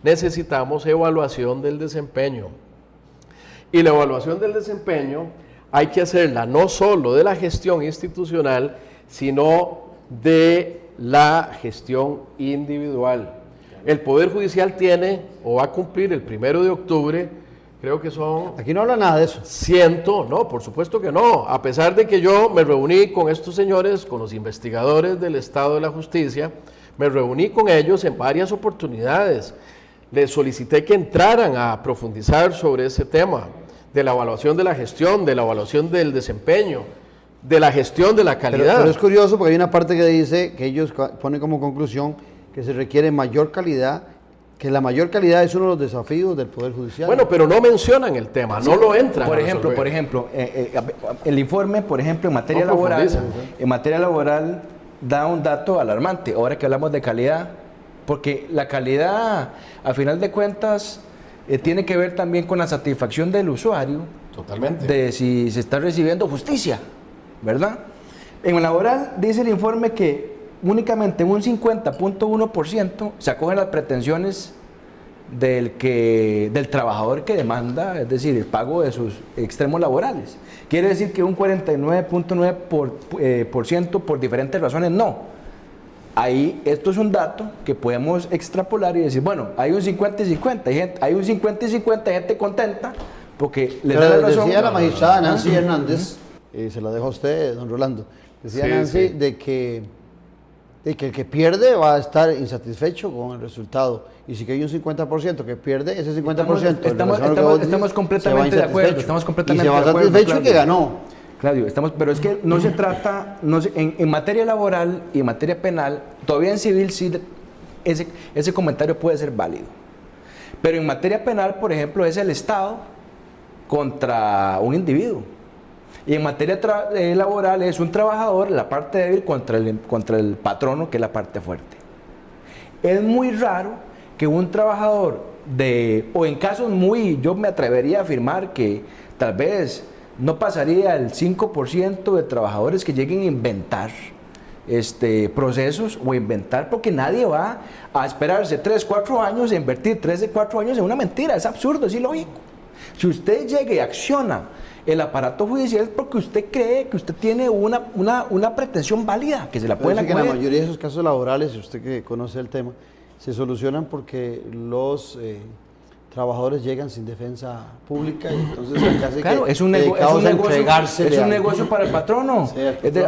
necesitamos evaluación del desempeño. Y la evaluación del desempeño hay que hacerla no solo de la gestión institucional, sino de la gestión individual. El Poder Judicial tiene, o va a cumplir el 1 de octubre, creo que son... Aquí no habla nada de eso. No, por supuesto que no. A pesar de que yo me reuní con estos señores, con los investigadores del Estado de la Justicia, me reuní con ellos en varias oportunidades. Les solicité que entraran a profundizar sobre ese tema, de la evaluación de la gestión, de la evaluación del desempeño, de la gestión de la calidad. Pero es curioso porque hay una parte que dice, que ellos ponen como conclusión, que se requiere mayor calidad, que la mayor calidad es uno de los desafíos del Poder Judicial. Bueno, pero no mencionan el tema, no lo entran. Por ejemplo, el informe, por ejemplo, en materia laboral, da un dato alarmante, ahora que hablamos de calidad, porque la calidad, a final de cuentas, tiene que ver también con la satisfacción del usuario. Totalmente. De si se está recibiendo justicia, ¿verdad? En el laboral dice el informe que únicamente un 50.1% se acoge a las pretensiones del trabajador que demanda, es decir, el pago de sus extremos laborales. Quiere decir que un 49.9% por diferentes razones no. Ahí, esto es un dato que podemos extrapolar y decir, bueno, hay un 50 y 50, hay un 50 y 50, gente contenta, porque le da la razón. Decía la magistrada Nancy Hernández, y se la dejo a usted, don Rolando, decía Nancy de que el que pierde va a estar insatisfecho con el resultado. Y si que hay un 50% que pierde, ese 50% estamos completamente de acuerdo. Estamos completamente y se va satisfecho que ganó. Claudio, pero es que no se trata, en materia laboral y en materia penal, todavía en civil sí ese comentario puede ser válido. Pero en materia penal, por ejemplo, es el Estado contra un individuo. Y en materia laboral es un trabajador, la parte débil, contra el patrono, que es la parte fuerte. Es muy raro que un trabajador o en casos yo me atrevería a afirmar que tal vez no pasaría el 5% de trabajadores que lleguen a inventar procesos o inventar, porque nadie va a esperarse 3, 4 años e invertir 3, 4 años en una mentira. Es absurdo, es ilógico. Si usted llega y acciona el aparato judicial es porque usted cree que usted tiene una pretensión válida, que se la pueden acoger. Que la mayoría de esos casos laborales, si usted que conoce el tema, se solucionan porque los trabajadores llegan sin defensa pública y entonces casi claro, que es un negocio para el patrono. Sí,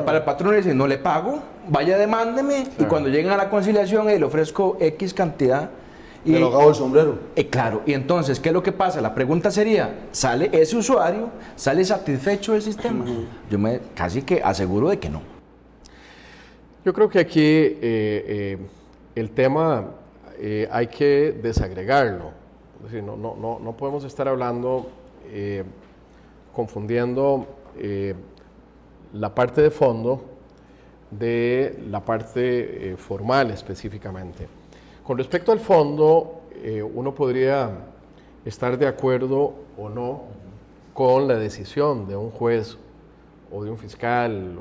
para el patrono le dice, no le pago, vaya demándeme, y cuando llegan a la conciliación le ofrezco X cantidad. Y le acabo el sombrero. Claro, y entonces, ¿qué es lo que pasa? La pregunta sería, ¿sale ese usuario, sale satisfecho del sistema? Yo me casi que aseguro de que no. Yo creo que aquí el tema hay que desagregarlo. Es decir, no podemos estar hablando, confundiendo la parte de fondo de la parte formal específicamente. Con respecto al fondo, uno podría estar de acuerdo o no con la decisión de un juez o de un fiscal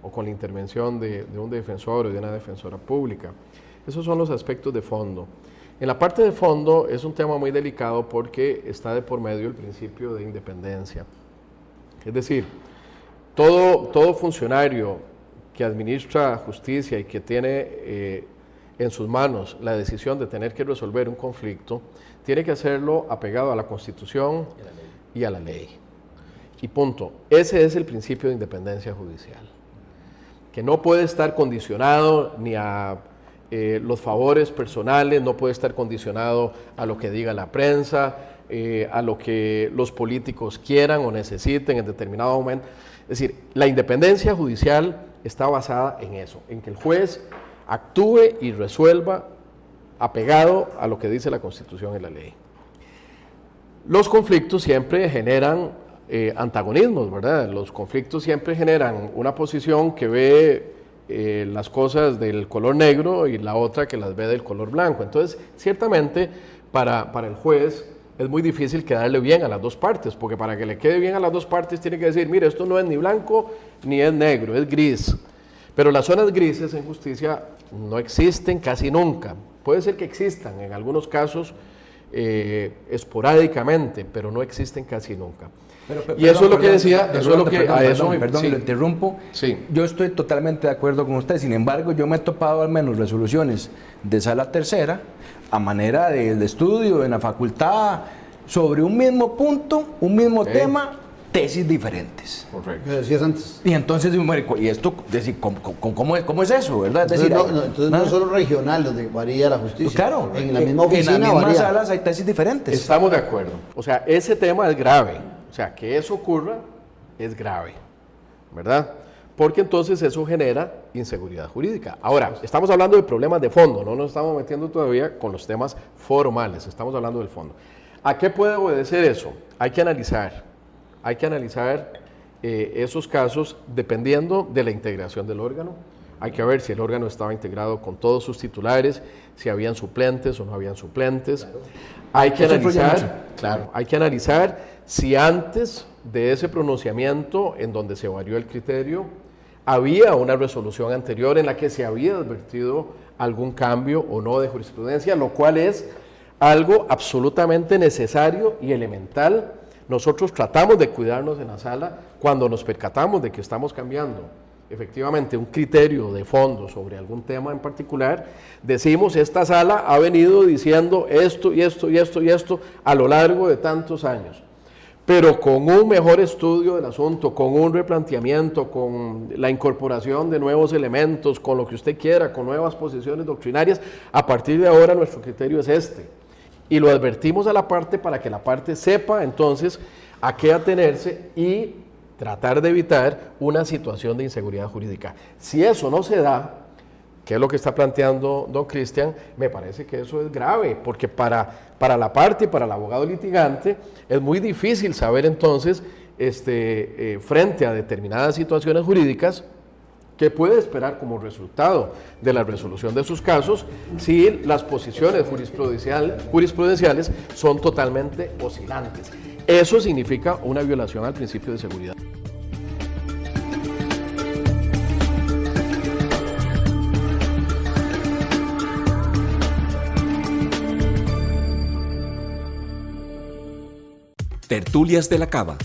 o con la intervención de un defensor o de una defensora pública. Esos son los aspectos de fondo. En la parte de fondo es un tema muy delicado porque está de por medio el principio de independencia. Es decir, todo funcionario que administra justicia y que tiene en sus manos la decisión de tener que resolver un conflicto, tiene que hacerlo apegado a la Constitución y a la ley. Y punto. Ese es el principio de independencia judicial, que no puede estar condicionado ni a los favores personales, no puede estar condicionado a lo que diga la prensa, a lo que los políticos quieran o necesiten en determinado momento. Es decir, la independencia judicial está basada en eso, en que el juez actúe y resuelva apegado a lo que dice la Constitución y la ley. Los conflictos siempre generan antagonismos, ¿verdad? Los conflictos siempre generan una posición que ve las cosas del color negro y la otra que las ve del color blanco. Entonces, ciertamente, para el juez es muy difícil quedarle bien a las dos partes, porque para que le quede bien a las dos partes tiene que decir, mire, esto no es ni blanco ni es negro, es gris. Pero las zonas grises en justicia no existen casi nunca. Puede ser que existan en algunos casos esporádicamente, pero no existen casi nunca. Y eso es lo que decía, Perdón, lo interrumpo. Sí. Yo estoy totalmente de acuerdo con usted, sin embargo, yo me he topado al menos resoluciones de sala tercera, a manera de estudio en la facultad, sobre un mismo punto, un mismo tema, tesis diferentes. Correcto. ¿Qué decías antes? Y entonces, y esto, decir, ¿cómo es eso, verdad? Es decir, entonces no es solo regional donde varía la justicia. Pues claro, en la misma oficina en las mismas varía. salas hay tesis diferentes. Estamos de acuerdo. O sea, ese tema es grave. O sea, que eso ocurra es grave, ¿verdad? Porque entonces eso genera inseguridad jurídica. Ahora, estamos hablando de problemas de fondo, no nos estamos metiendo todavía con los temas formales, estamos hablando del fondo. ¿A qué puede obedecer eso? Hay que analizar esos casos dependiendo de la integración del órgano, hay que ver si el órgano estaba integrado con todos sus titulares, si habían suplentes o no habían suplentes. Hay que analizar si antes de ese pronunciamiento en donde se varió el criterio, había una resolución anterior en la que se había advertido algún cambio o no de jurisprudencia, lo cual es algo absolutamente necesario y elemental. Nosotros tratamos de cuidarnos en la sala cuando nos percatamos de que estamos cambiando efectivamente un criterio de fondo sobre algún tema en particular. Decimos, esta sala ha venido diciendo esto y esto y esto y esto a lo largo de tantos años, pero con un mejor estudio del asunto, con un replanteamiento, con la incorporación de nuevos elementos, con lo que usted quiera, con nuevas posiciones doctrinarias, a partir de ahora nuestro criterio es este. Y lo advertimos a la parte para que la parte sepa entonces a qué atenerse y tratar de evitar una situación de inseguridad jurídica. Si eso no se da, que es lo que está planteando don Cristian, me parece que eso es grave, porque para la parte y para el abogado litigante es muy difícil saber entonces, frente a determinadas situaciones jurídicas, qué puede esperar como resultado de la resolución de sus casos si las posiciones jurisprudenciales son totalmente oscilantes. Eso significa una violación al principio de seguridad. Tertulias de la Cava,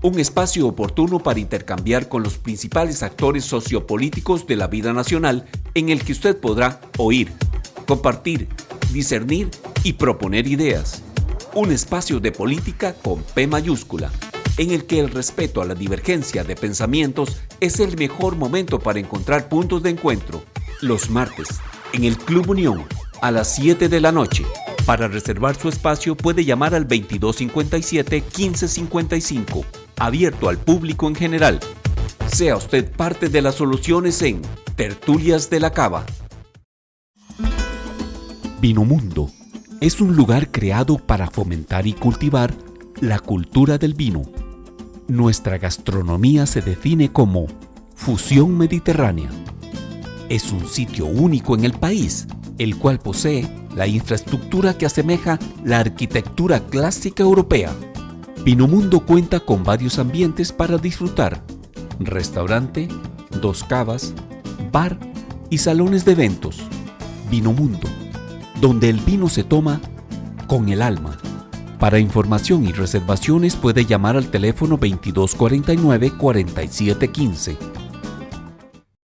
un espacio oportuno para intercambiar con los principales actores sociopolíticos de la vida nacional, en el que usted podrá oír, compartir, discernir y proponer ideas. Un espacio de política con P mayúscula, en el que el respeto a la divergencia de pensamientos es el mejor momento para encontrar puntos de encuentro. Los martes, en el Club Unión, a las 7 de la noche. Para reservar su espacio puede llamar al 2257-1555, abierto al público en general. Sea usted parte de las soluciones en Tertulias de la Cava. Vinomundo es un lugar creado para fomentar y cultivar la cultura del vino. Nuestra gastronomía se define como fusión mediterránea. Es un sitio único en el país, el cual posee la infraestructura que asemeja la arquitectura clásica europea. Vinomundo cuenta con varios ambientes para disfrutar: restaurante, 2 cavas, bar y salones de eventos. Vinomundo, donde el vino se toma con el alma. Para información y reservaciones puede llamar al teléfono 2249-4715.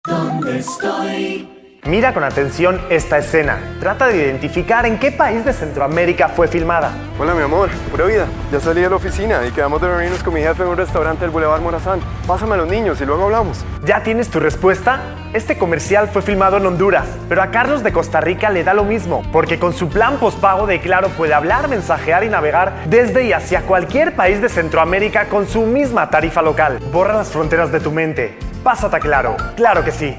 ¿Dónde estoy? Mira con atención esta escena. Trata de identificar en qué país de Centroamérica fue filmada. Hola, mi amor. Pura vida. Ya salí de la oficina y quedamos de reunirnos con mi jefe en un restaurante del Boulevard Morazán. Pásame a los niños y luego hablamos. ¿Ya tienes tu respuesta? Este comercial fue filmado en Honduras, pero a Carlos de Costa Rica le da lo mismo, porque con su plan postpago de Claro puede hablar, mensajear y navegar desde y hacia cualquier país de Centroamérica con su misma tarifa local. Borra las fronteras de tu mente. Pásate a Claro. ¡Claro que sí!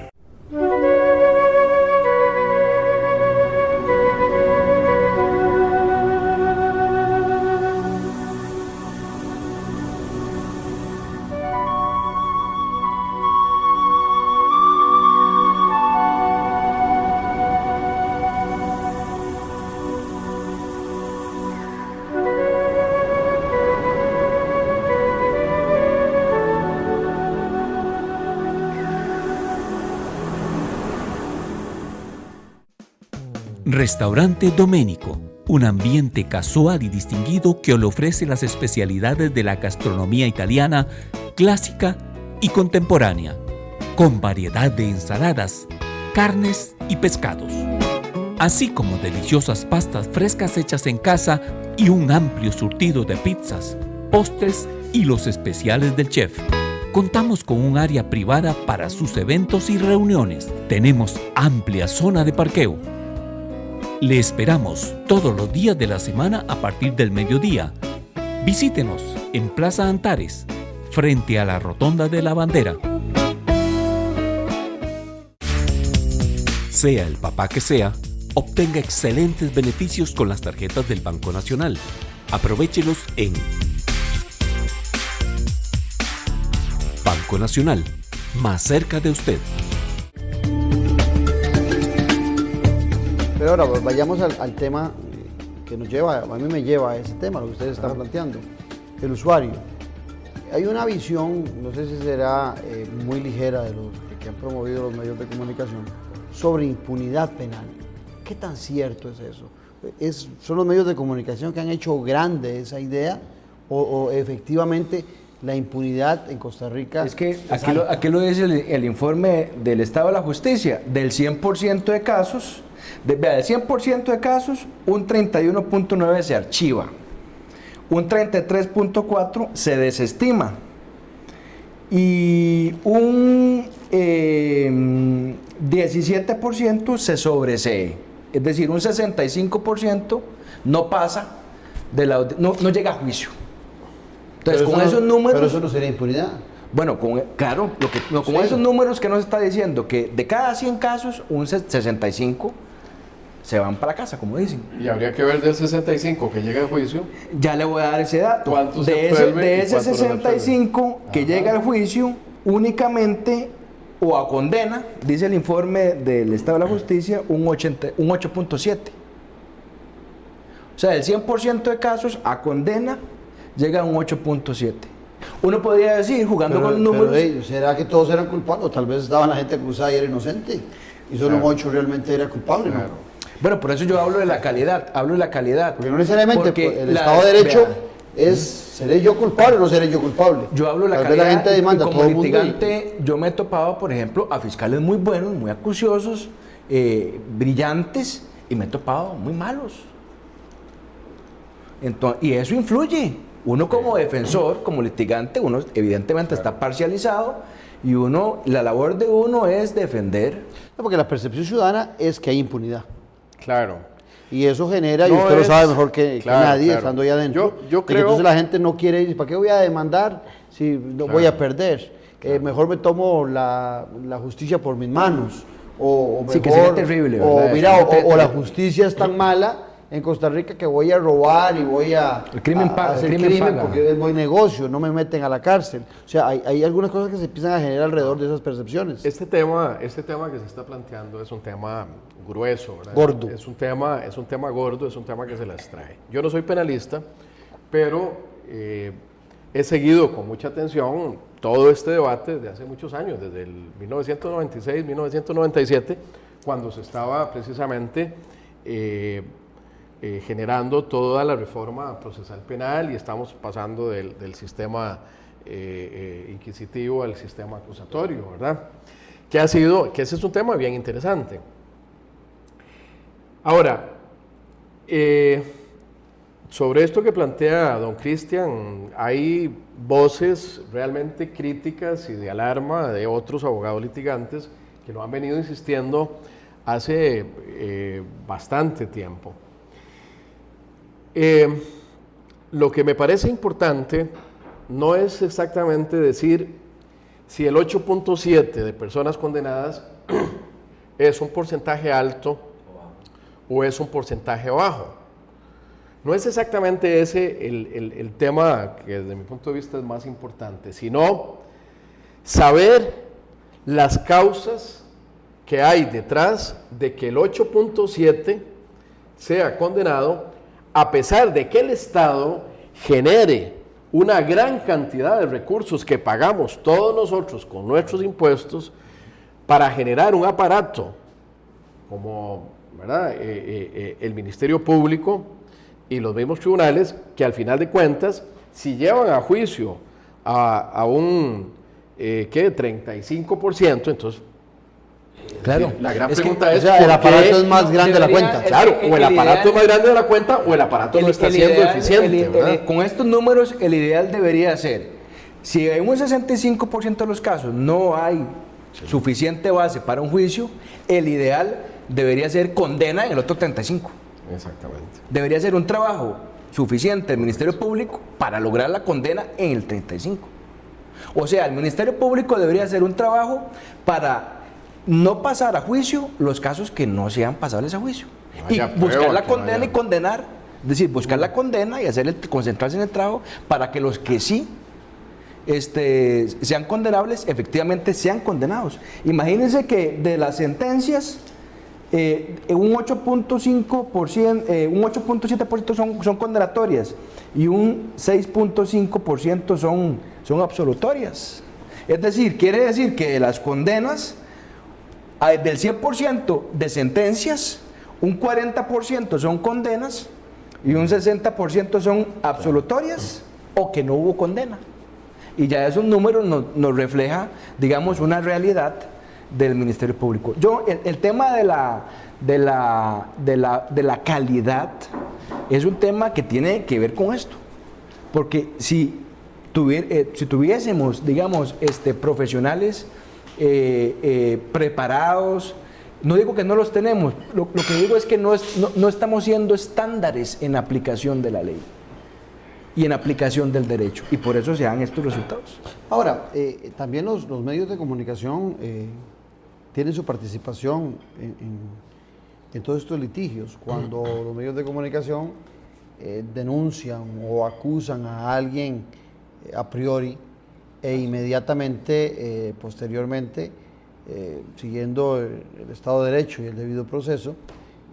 Restaurante Doménico, un ambiente casual y distinguido que le ofrece las especialidades de la gastronomía italiana clásica y contemporánea, con variedad de ensaladas, carnes y pescados, así como deliciosas pastas frescas hechas en casa y un amplio surtido de pizzas, postres y los especiales del chef. Contamos con un área privada para sus eventos y reuniones. Tenemos amplia zona de parqueo. Le esperamos todos los días de la semana a partir del mediodía. Visítenos en Plaza Antares, frente a la Rotonda de la Bandera. Sea el papá que sea, obtenga excelentes beneficios con las tarjetas del Banco Nacional. Aprovéchelos en Banco Nacional, más cerca de usted. Pero ahora vayamos al tema que nos lleva, a mí me lleva a ese tema, lo que ustedes están planteando, el usuario. Hay una visión, no sé si será muy ligera de los que han promovido los medios de comunicación, sobre impunidad penal. ¿Qué tan cierto es eso? ¿Son los medios de comunicación que han hecho grande esa idea o efectivamente la impunidad en Costa Rica? Es que aquí lo dice el informe del Estado de la Justicia, del 100% de casos, del 100% de casos, un 31.9 se archiva, un 33.4 se desestima y un 17% se sobresee, es decir, un 65% no pasa, no llega a juicio. Entonces, con esos números... Pero eso no sería impunidad. Bueno, claro, con esos números que nos está diciendo que de cada 100 casos, un 65 se van para casa, como dicen. Y habría que ver del 65 que llega al juicio. Ya le voy a dar ese dato. ¿Cuántos de ese 65 que llega al juicio, únicamente o a condena, dice el informe del Estado de la Justicia, un 8.7. O sea, del 100% de casos a condena llega a un 8.7. Uno podría decir, jugando con números... Pero, ¿será que todos eran culpables? O tal vez estaban la gente acusada y era inocente. Y solo un 8 realmente era culpable, ¿no? Bueno, por eso yo hablo de la calidad, Porque no necesariamente el Estado de Derecho es, ¿seré yo culpable o no seré yo culpable? Yo hablo de la calidad, la gente demanda, y como litigante yo me he topado, por ejemplo, a fiscales muy buenos, muy acuciosos, brillantes, y me he topado muy malos. Entonces, y eso influye. Uno como defensor, como litigante, uno evidentemente está parcializado y la labor de uno es defender. No, porque la percepción ciudadana es que hay impunidad. Claro. Y eso genera, y usted lo sabe mejor que nadie, estando allá adentro, yo creo... entonces la gente no quiere ir, ¿para qué voy a demandar si no voy a perder? Mejor me tomo la justicia por mis manos. O mejor, que sería terrible, o mira, o la justicia es tan mala en Costa Rica que voy a robar y voy a hacer crimen porque es buen negocio, no me meten a la cárcel. O sea, hay algunas cosas que se empiezan a generar alrededor de esas percepciones. Este tema que se está planteando es un tema grueso, ¿verdad? Gordo. Es un tema gordo, es un tema que se las trae. Yo no soy penalista, pero he seguido con mucha atención todo este debate desde hace muchos años, desde el 1996, 1997, cuando se estaba precisamente generando toda la reforma procesal penal y estamos pasando del sistema inquisitivo al sistema acusatorio, ¿verdad? Que ese es un tema bien interesante. Ahora, sobre esto que plantea don Cristian, hay voces realmente críticas y de alarma de otros abogados litigantes que lo han venido insistiendo hace bastante tiempo. Lo que me parece importante no es exactamente decir si el 8.7 de personas condenadas es un porcentaje alto o es un porcentaje bajo. No es exactamente ese el tema que desde mi punto de vista es más importante, sino saber las causas que hay detrás de que el 8.7 sea condenado, a pesar de que el Estado genere una gran cantidad de recursos que pagamos todos nosotros con nuestros impuestos para generar un aparato como, ¿verdad?, el Ministerio Público y los mismos tribunales, que al final de cuentas, si llevan a juicio a un 35%, entonces... Claro, la gran pregunta es, el aparato es más grande de la cuenta. Claro, o el aparato es más grande de la cuenta o el aparato no está siendo eficiente. Con estos números, el ideal debería ser, si en un 65% de los casos no hay suficiente base para un juicio, el ideal debería ser condena en el otro 35%. Exactamente. Debería ser un trabajo suficiente del Ministerio Público para lograr la condena en el 35%. O sea, el Ministerio Público debería hacer un trabajo para no pasar a juicio los casos que no sean pasables a juicio. Y buscar la condena y condenar. Es decir, buscar la condena y concentrarse en el trabajo para que los que sí sean condenables, efectivamente sean condenados. Imagínense que de las sentencias un 8.5%, un 8.7% son condenatorias y un 6.5% son absolutorias. Es decir, quiere decir que de las condenas, del 100% de sentencias, un 40% son condenas y un 60% son absolutorias o que no hubo condena. Y ya esos números nos refleja, digamos, una realidad del Ministerio Público. El tema de la calidad es un tema que tiene que ver con esto. Porque si tuviésemos, digamos, profesionales preparados, no digo que no los tenemos, lo que digo es que no estamos siendo estándares en aplicación de la ley y en aplicación del derecho, y por eso se dan estos resultados. Ahora, también los medios de comunicación tienen su participación en todos estos litigios. Cuando los medios de comunicación denuncian o acusan a alguien a priori e inmediatamente, posteriormente, siguiendo el Estado de Derecho y el debido proceso,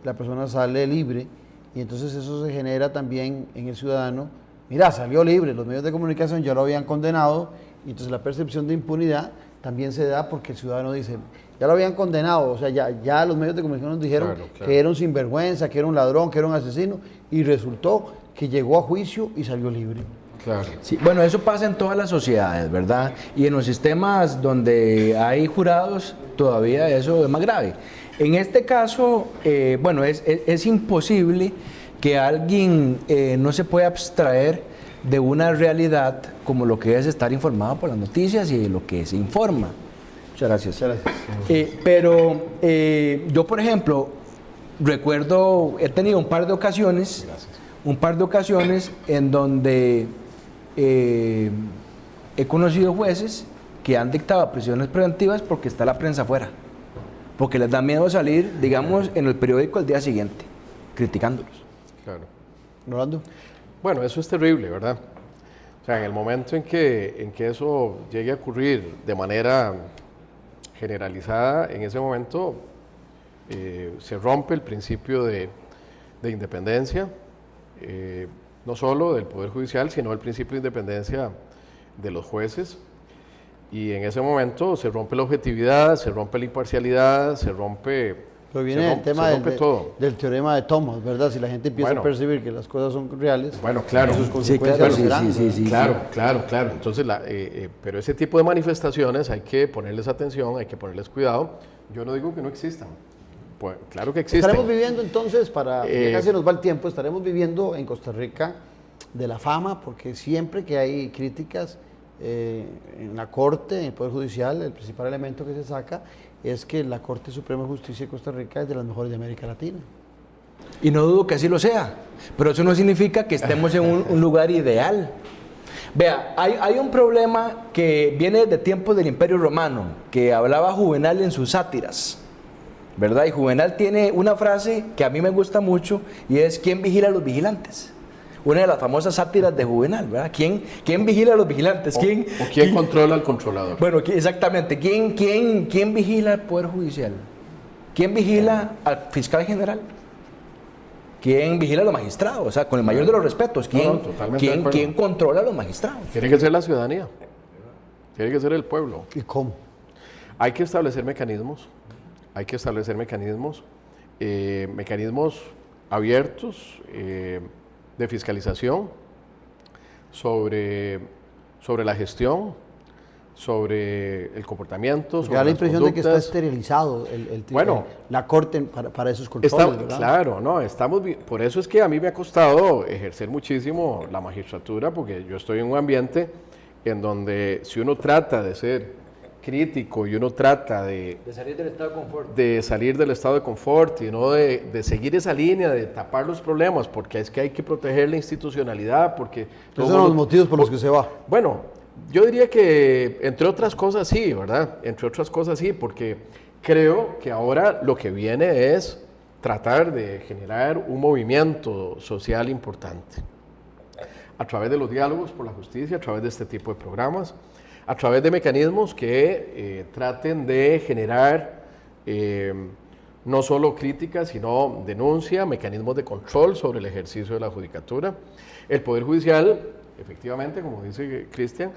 la persona sale libre, y entonces eso se genera también en el ciudadano. Mira, salió libre, los medios de comunicación ya lo habían condenado, y entonces la percepción de impunidad también se da porque el ciudadano dice, ya lo habían condenado, o sea, ya los medios de comunicación nos dijeron que era un sinvergüenza, que era un ladrón, que era un asesino, y resultó que llegó a juicio y salió libre. Claro. Sí, bueno, eso pasa en todas las sociedades, ¿verdad? Y en los sistemas donde hay jurados, todavía eso es más grave. En este caso, bueno, es imposible que alguien no se pueda abstraer de una realidad como lo que es estar informado por las noticias y de lo que se informa. Muchas gracias. Pero yo, por ejemplo, recuerdo, he tenido un par de ocasiones en donde he conocido jueces que han dictado prisiones preventivas porque está la prensa afuera, porque les da miedo salir, digamos, en el periódico al día siguiente, criticándolos. Claro. Rolando. Bueno, eso es terrible, ¿verdad? O sea, en el momento en que eso llegue a ocurrir de manera generalizada, en ese momento se rompe el principio de independencia, no solo del Poder Judicial, sino el principio de independencia de los jueces, y en ese momento se rompe la objetividad, se rompe la imparcialidad, se rompe... Pero viene el tema del teorema de Thomas, ¿verdad? Si la gente empieza a percibir que las cosas son reales, bueno, claro, sus consecuencias claro. Entonces, pero ese tipo de manifestaciones hay que ponerles atención, hay que ponerles cuidado. Yo no digo que no existan. Pues, claro que existen. Estaremos viviendo entonces, ya casi nos va el tiempo, estaremos viviendo en Costa Rica de la fama, porque siempre que hay críticas en la Corte, en el Poder Judicial, el principal elemento que se saca es que la Corte Suprema de Justicia de Costa Rica es de las mejores de América Latina. Y no dudo que así lo sea, pero eso no significa que estemos en un lugar ideal. Vea, hay un problema que viene de tiempos del Imperio Romano, que hablaba Juvenal en sus sátiras, ¿verdad? Y Juvenal tiene una frase que a mí me gusta mucho, y es: ¿quién vigila a los vigilantes? Una de las famosas sátiras de Juvenal, ¿verdad? ¿Quién vigila a los vigilantes? ¿Quién controla al controlador? Bueno, exactamente. ¿Quién vigila al Poder Judicial? ¿Quién vigila al fiscal general? ¿Quién vigila a los magistrados? O sea, con el mayor de los respetos, ¿quién controla a los magistrados? Tiene que ser la ciudadanía. Tiene que ser el pueblo. ¿Y cómo? Hay que establecer mecanismos. Mecanismos abiertos, de fiscalización sobre la gestión, sobre el comportamiento, sobre da la impresión de que está esterilizado la Corte para esos controles, ¿verdad? Claro, no, por eso es que a mí me ha costado ejercer muchísimo la magistratura, porque yo estoy en un ambiente en donde, si uno trata de ser crítico y uno trata de salir del estado de confort. De salir del estado de confort y no de seguir esa línea, de tapar los problemas, porque es que hay que proteger la institucionalidad, porque... Esos son los motivos por los que se va. Bueno, yo diría que entre otras cosas sí, ¿verdad? Entre otras cosas sí, porque creo que ahora lo que viene es tratar de generar un movimiento social importante a través de los diálogos por la justicia, a través de este tipo de programas, a través de mecanismos que traten de generar no solo crítica, sino denuncia, mecanismos de control sobre el ejercicio de la judicatura. El Poder Judicial, efectivamente, como dice Cristian,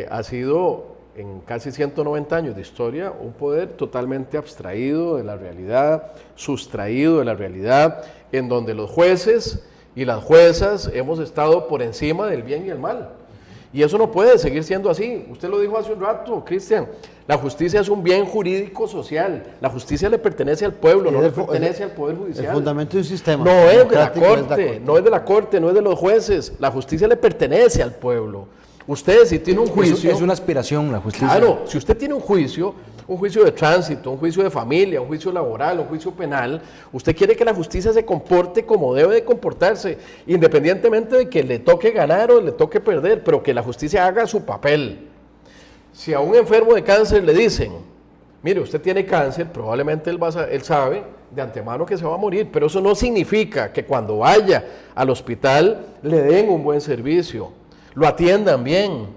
ha sido en casi 190 años de historia un poder totalmente abstraído de la realidad, sustraído de la realidad, en donde los jueces y las juezas hemos estado por encima del bien y el mal. Y eso no puede seguir siendo así. Usted lo dijo hace un rato, Cristian, la justicia es un bien jurídico social. La justicia le pertenece al pueblo, no le pertenece al Poder Judicial. El fundamento de un sistema. No es de la Corte, no es de la Corte, no es de los jueces. La justicia le pertenece al pueblo. Usted, si tiene un juicio... Es una aspiración la justicia. Claro, si usted tiene un juicio de tránsito, un juicio de familia, un juicio laboral, un juicio penal, usted quiere que la justicia se comporte como debe de comportarse, independientemente de que le toque ganar o le toque perder, pero que la justicia haga su papel. Si a un enfermo de cáncer le dicen, mire, usted tiene cáncer, probablemente él sabe de antemano que se va a morir, pero eso no significa que cuando vaya al hospital le den un buen servicio, lo atiendan bien,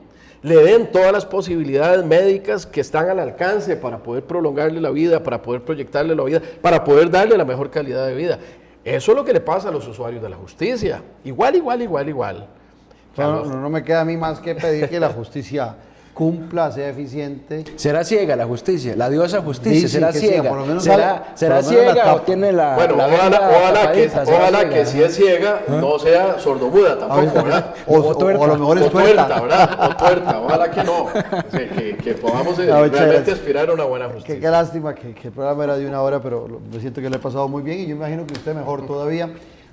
le den todas las posibilidades médicas que están al alcance para poder prolongarle la vida, para poder proyectarle la vida, para poder darle la mejor calidad de vida. Eso es lo que le pasa a los usuarios de la justicia. Igual. No me queda a mí más que pedir que la justicia cumpla, sea eficiente. ¿Será ciega la justicia? La diosa justicia, Dicen ¿será que ciega? sí, por lo menos ¿Será ciega o tiene la... Bueno, ojalá que si es ciega no sea sordomuda tampoco, ¿verdad? O a lo mejor es tuerta. ¿verdad? O tuerta, ojalá que no. Que podamos realmente aspirar a una buena justicia. Qué lástima que el programa era de 1 hora, pero me siento que le he pasado muy bien y yo imagino que usted mejor todavía.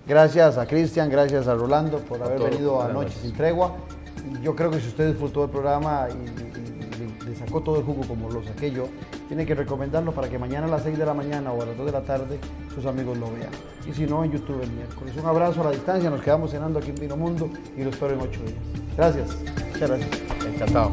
Gracias a Cristian, gracias a Rolando por haber venido a Noche Sin Tregua. Yo creo que si usted disfrutó del programa y le sacó todo el jugo como lo saqué yo, tiene que recomendarlo para que mañana a las 6 de la mañana o a las 2 de la tarde sus amigos lo vean. Y si no, en YouTube el miércoles. Un abrazo a la distancia, nos quedamos cenando aquí en Vino Mundo y lo espero en 8 días. Gracias. Muchas gracias. Encantado.